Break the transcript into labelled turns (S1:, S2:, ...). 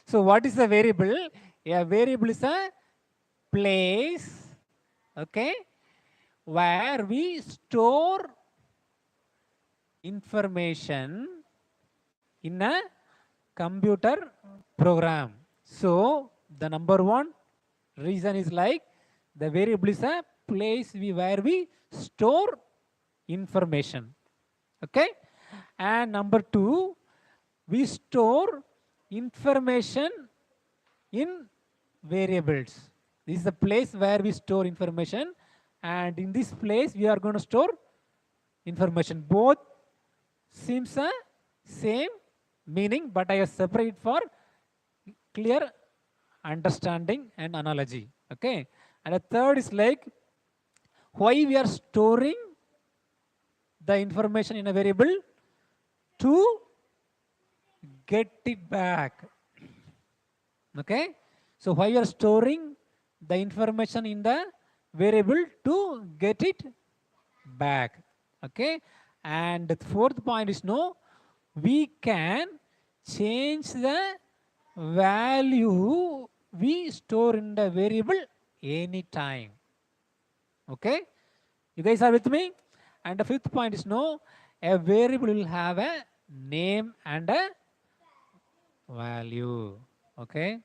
S1: So what is a variable? A variable is a place, okay, where we store information in a computer program. So the number one reason is like the variable is a place where we store information, okay. And number two, we store information in variables. This is the place where we store information, and in this place we are going to store information. Both seems a same meaning, but I have separated for clear understanding and analogy, okay. And the third is like why we are storing the information in a variable to get it back, okay. So why you are storing the information in the variable to get it back, okay. And the fourth point is no, we can change the value we store in the variable anytime, okay. You guys are with me? And the fifth point is no, a variable will have a name and a value, okay.